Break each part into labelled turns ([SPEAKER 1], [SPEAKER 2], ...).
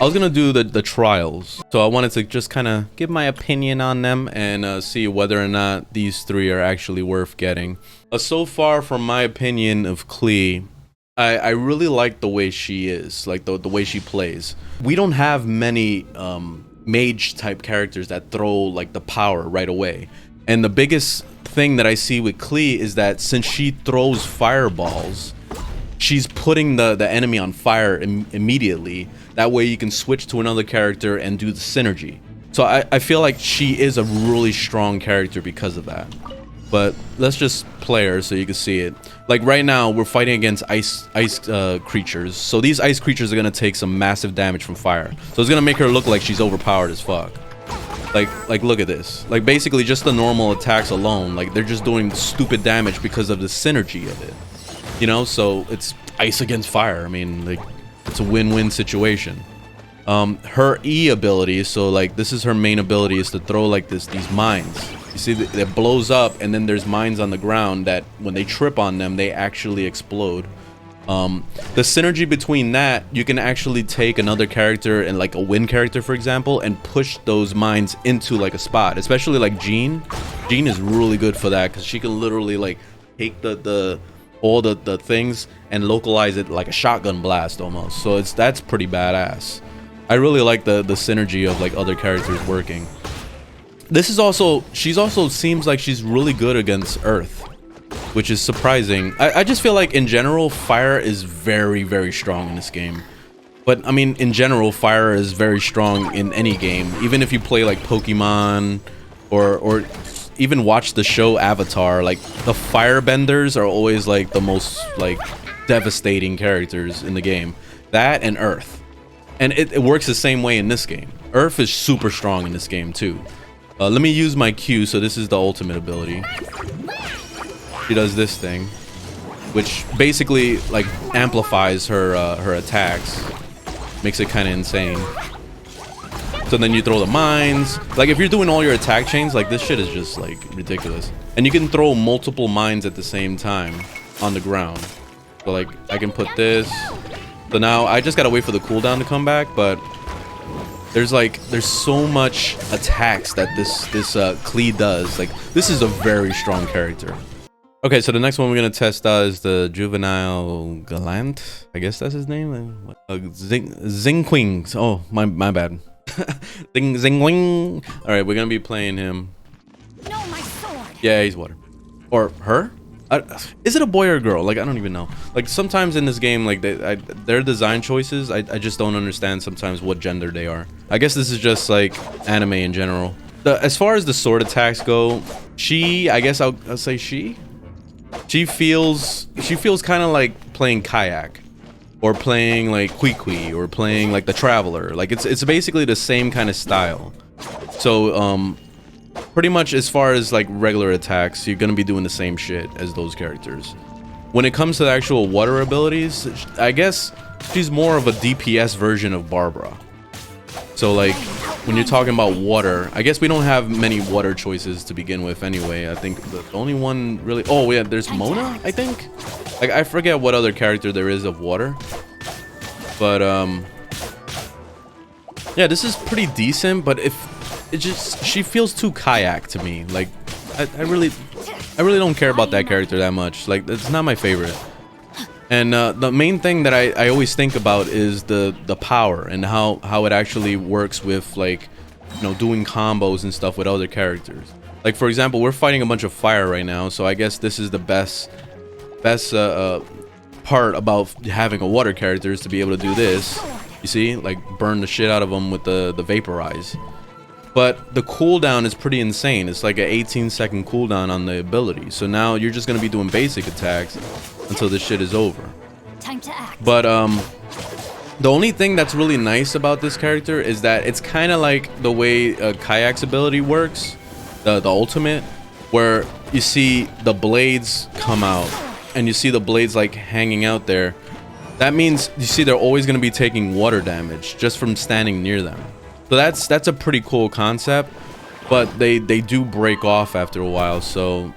[SPEAKER 1] I was gonna do the trials, so I wanted to just kind of give my opinion on them and see whether or not these three are actually worth getting. So far, from my opinion of Klee, I really like the way she is, like the way she plays. We don't have many mage type characters that throw like the power right away, and the biggest thing that I see with Klee is that since she throws fireballs, she's putting the enemy on fire immediately. That way you can switch to another character and do the synergy. So I feel like she is a really strong character because of that. But let's just play her so you can see it. Like right now, we're fighting against ice creatures. So these ice creatures are gonna take some massive damage from fire. So it's gonna make her look like she's overpowered as fuck. Like look at this. Like basically just the normal attacks alone, like they're just doing stupid damage because of the synergy of it. You know, so it's ice against fire. I mean, like, it's a win-win situation. Her E ability, so like this is her main ability, is to throw like these mines. You see, it blows up, and then there's mines on the ground that when they trip on them, they actually explode. The synergy between that, you can actually take another character and like a wind character, for example, and push those mines into like a spot. Especially like Jean. Jean is really good for that because she can literally like take all the things and localize it like a shotgun blast almost. So that's pretty badass. I really like the synergy of like other characters working. This is also, she's also seems like she's really good against earth, which is surprising. I just feel like in general fire is very, very strong in this game. But I mean, in general, fire is very strong in any game. Even if you play like Pokemon or even watch the show Avatar, like the firebenders are always like the most like devastating characters in the game. That and Earth. And it works the same way in this game. Earth is super strong in this game too. Let me use my Q. So this is the ultimate ability. She does this thing, which basically like amplifies her her attacks, makes it kind of insane. So then you throw the mines. Like if you're doing all your attack chains, like this shit is just like ridiculous. And you can throw multiple mines at the same time on the ground. So like I can put this. So now I just gotta wait for the cooldown to come back, but there's so much attacks that this Klee does. Like this is a very strong character. Okay, so the next one we're gonna test is the Juvenile Gallant. I guess that's his name. Xingqiu. Oh, my bad. Xingqiu. All right, we're gonna be playing him.
[SPEAKER 2] No, my sword.
[SPEAKER 1] Yeah, he's water. Or her? Is it a boy or a girl? Like I don't even know. Like sometimes in this game, like their design choices, I just don't understand sometimes what gender they are. I guess this is just like anime in general. As far as the sword attacks go, I guess I'll say she feels kind of like playing kayak, or playing like Kui, or playing like the Traveler. Like it's basically the same kind of style. So pretty much as far as like regular attacks, you're gonna be doing the same shit as those characters. When it comes to the actual water abilities, I guess she's more of a DPS version of Barbara. So like when you're talking about water, I guess we don't have many water choices to begin with anyway. I think the only one really, oh yeah, there's Mona, I think. Like I forget what other character there is of water. But yeah, this is pretty decent, but she feels too kayak to me. Like I really don't care about that character that much. Like it's not my favorite. And the main thing that I always think about is the power and how it actually works with, like, you know, doing combos and stuff with other characters. Like for example, we're fighting a bunch of fire right now, so I guess this is the best part about having a water character is to be able to do this. You see, like burn the shit out of them with the vaporize. But the cooldown is pretty insane. It's like an 18-second cooldown on the ability. So now you're just gonna be doing basic attacks until this shit is over.
[SPEAKER 2] Time to act.
[SPEAKER 1] But the only thing that's really nice about this character is that it's kind of like the way Kayak's ability works, the ultimate, where you see the blades come out and you see the blades like hanging out there. That means you see they're always gonna be taking water damage just from standing near them. So that's a pretty cool concept, but they do break off after a while. So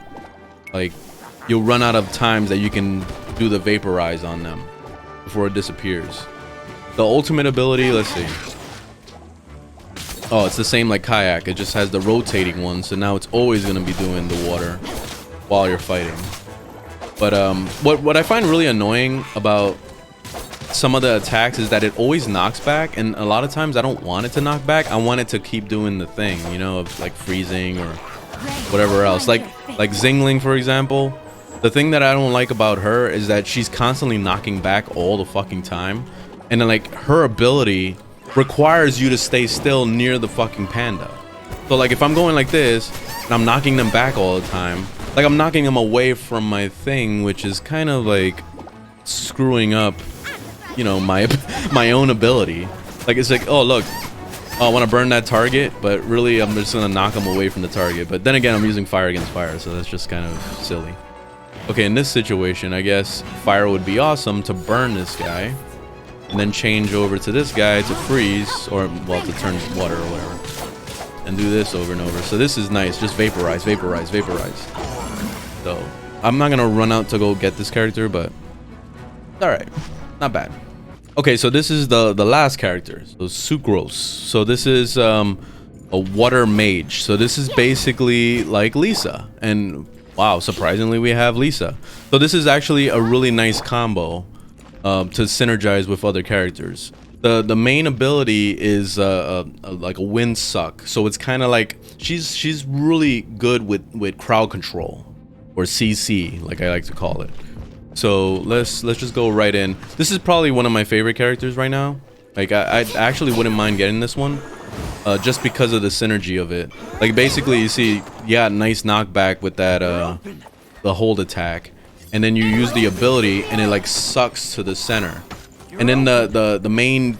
[SPEAKER 1] like you'll run out of times that you can do the vaporize on them before it disappears. The ultimate ability, let's see. Oh, it's the same like kayak. It just has the rotating one, so now it's always gonna be doing the water while you're fighting. But what I find really annoying about some of the attacks is that it always knocks back, and a lot of times I don't want it to knock back. I want it to keep doing the thing, you know, of like freezing or whatever else. Like Xingqiu, for example. The thing that I don't like about her is that she's constantly knocking back all the fucking time, and then like her ability requires you to stay still near the fucking panda. So like if I'm going like this and I'm knocking them back all the time, like I'm knocking them away from my thing, which is kind of like screwing up, you know, my own ability. Like it's like, oh look, oh, I want to burn that target, but really I'm just gonna knock them away from the target. But then again, I'm using fire against fire, so that's just kind of silly. Okay, in this situation, I guess fire would be awesome to burn this guy, and then change over to this guy to freeze, or well, to turn water or whatever, and do this over and over. So this is nice, just vaporize, vaporize, vaporize. So I'm not gonna run out to go get this character, but all right, not bad. Okay, so this is the last character, so Sucrose. So this is a water mage. So this is basically like Lisa, and wow, surprisingly we have Lisa. So this is actually a really nice combo to synergize with other characters. The main ability is like a wind suck. So it's kind of like she's really good with crowd control, or CC, like I like to call it. So let's just go right in. This is probably one of my favorite characters right now. Like I actually wouldn't mind getting this one, just because of the synergy of it. Like basically, you see, yeah, nice knockback with that the hold attack, and then you use the ability, and it like sucks to the center, and then the main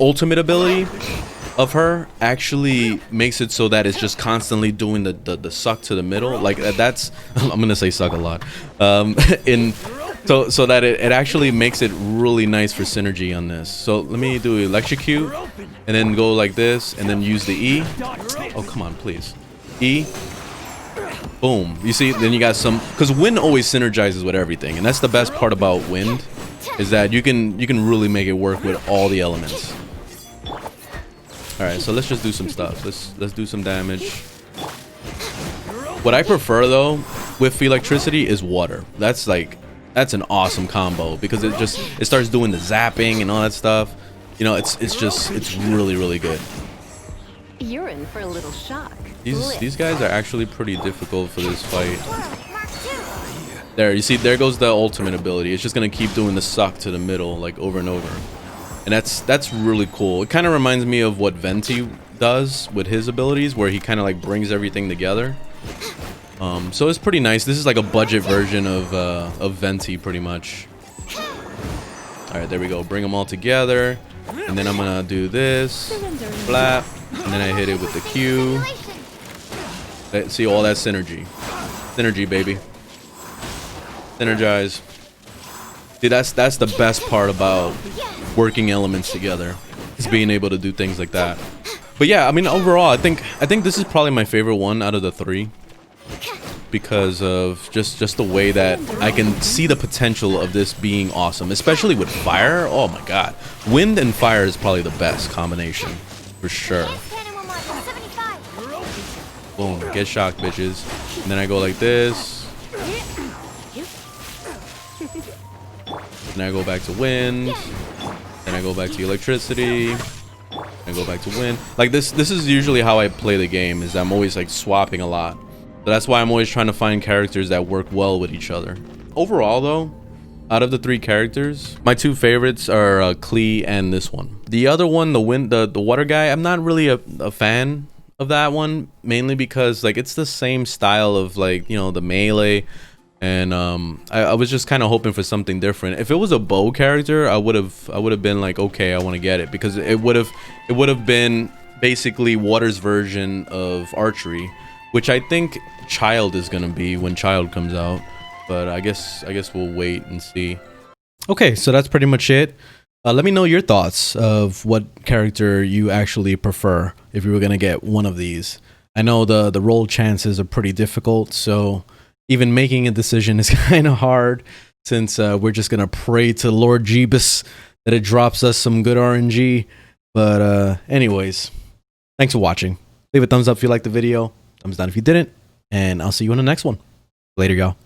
[SPEAKER 1] ultimate ability of her actually makes it so that it's just constantly doing the suck to the middle. Like that's I'm gonna say suck a lot, so that it actually makes it really nice for synergy on this. So let me do Xingqiu, and then go like this, and then use the E. Oh come on, please, E. Boom. You see, then you got some, because wind always synergizes with everything, and that's the best part about wind, is that you can really make it work with all the elements. All right, so let's just do some stuff. Let's do some damage. What I prefer though with electricity is water. That's an awesome combo, because it starts doing the zapping and all that stuff. You know, it's really good.
[SPEAKER 3] You're in for a little shock.
[SPEAKER 1] These guys are actually pretty difficult for this fight. There, you see, there goes the ultimate ability. It's just gonna keep doing the suck to the middle, like over and over. And that's really cool. It kind of reminds me of what Venti does with his abilities, where he kind of like brings everything together. So it's pretty nice. This is like a budget version of Venti, pretty much. All right, there we go. Bring them all together, and then I'm gonna do this, flap, and then I hit it with the Q. See all that synergy, baby. Synergize. See, that's the best part about working elements together, is being able to do things like that. But yeah, I mean, overall, I think this is probably my favorite one out of the three, because of just the way that I can see the potential of this being awesome, especially with fire. Oh my god, wind and fire is probably the best combination for sure. Boom, get shocked, bitches. And then I go like this. And I go back to wind. Then I go back to electricity. I go back to wind. Like this is usually how I play the game, is I'm always like swapping a lot. So that's why I'm always trying to find characters that work well with each other. Overall though, out of the three characters, my two favorites are Klee and this one. The other one, the water guy, I'm not really a fan of that one, mainly because like it's the same style of, like, you know, the melee, and I was just kind of hoping for something different. If it was a bow character, I would have been like, okay, I want to get it, because it would have been basically Water's version of archery, which I think Child is gonna be when Child comes out, but I guess we'll wait and see. Okay, so that's pretty much it. Let me know your thoughts of what character you actually prefer if you were gonna get one of these. I know the roll chances are pretty difficult, so even making a decision is kind of hard, since we're just gonna pray to Lord Jeebus that it drops us some good RNG. But anyways, Thanks for watching. Leave a thumbs up if you liked the video. Thumbs down if you didn't. And I'll see you in the next one. Later, y'all.